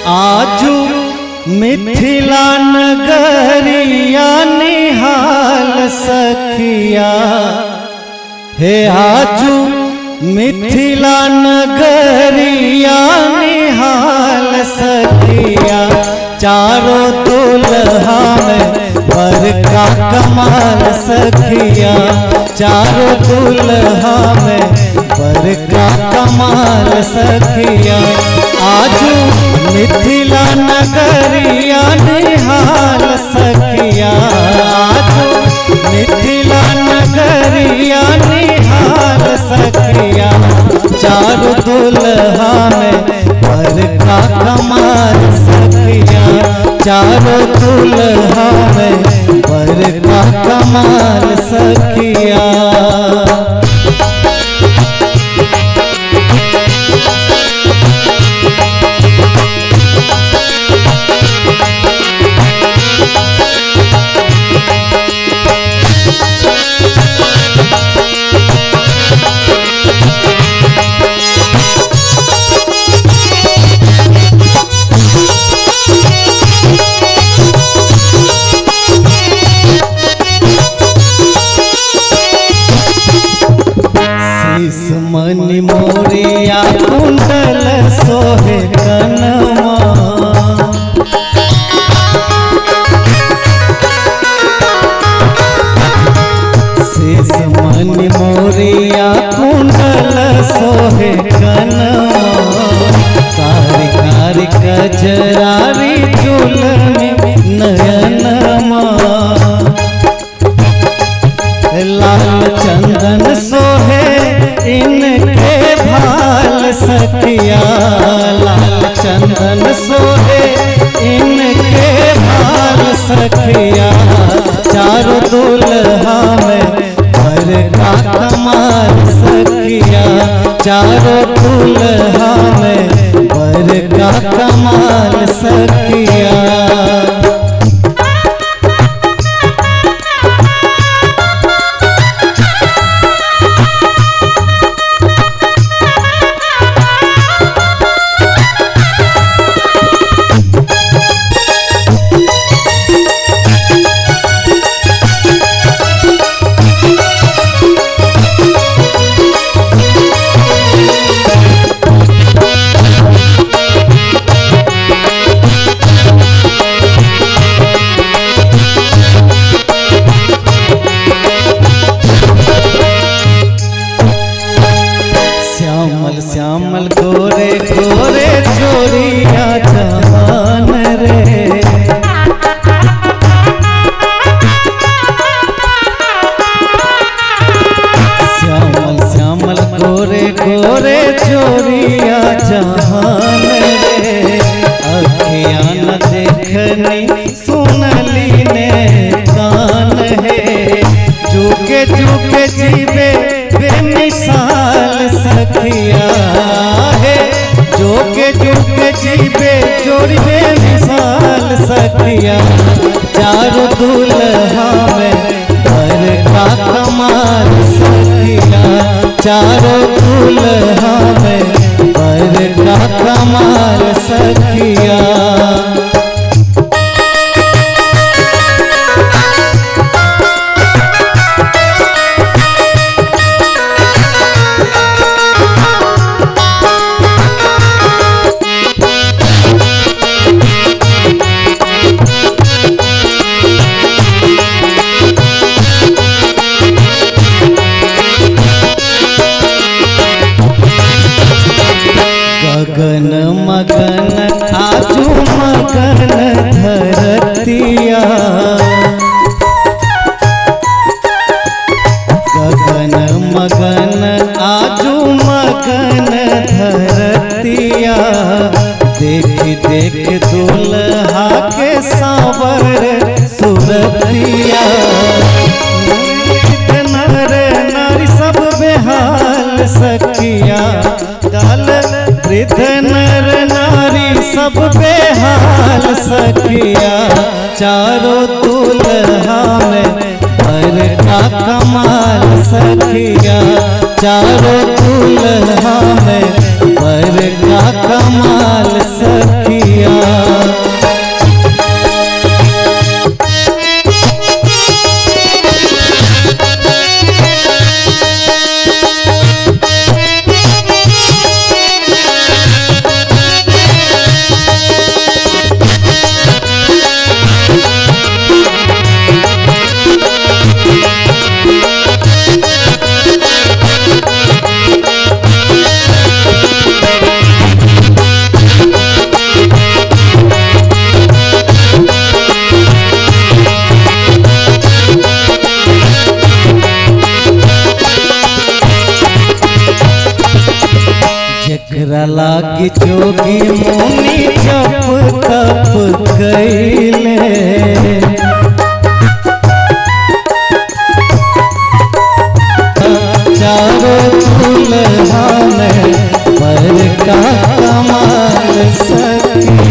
आजू मिथिला नगरिया निहाल सखिया हे आजू मिथिला नगरिया निहाल सखिया चारों दुल्हा में बड़का कमाल सखिया चारों दुल्हा में बड़का कमाल सखिया आजू मिथिला नगरिया निहाल सखिया आजू मिथिला नगरिया निहाल सखिया चारों दुल्हा में बड़का कमाल सखिया चारों दुल्हा में बड़का कमाल सखिया। मणि मोरिया कुंडल सोहे कनमा शेष मणि मोरिया कुंडल सोहे कनमा कारी कारी कजरारी चुलनी नयनमा लाल चंदन सोहे इनके भाल सखिया लाल चंदन सोहे इनके भाल सखिया चारों दुल्हा में बड़का कमाल सखिया चारों दुल्हा में बड़का कमाल सखिया। श्यामल गोरे गोरे चोरिया जवान रे श्यामल गोरे गोरे चोरिया जवान रे अखियां न देखनी सुनली ने कान है झुके झुके जीवे बेमिसाल सखिया है जोके जोके जीवे जोड़ी बेमिसाल सखिया चारों दुल्हा में बड़का कमाल सखिया चारों दुल्हा में बड़का कमाल सखिया। गगन मगन आजू मगन धरतिया गगन मगन आजू मगन धरतिया देख देख दुल्हा के सांवर सुरतिया नर नारी सब बेहाल सखिया दाल वृद्ध नर नारी सब बेहाल सखिया चारों दुल्हा में बड़का कमाल सखिया चारों दुल्हा में बड़का कमाल सखिया। योगी मुनि जप तप कैले। चारों दुल्हा में बर का कमाल सखिया।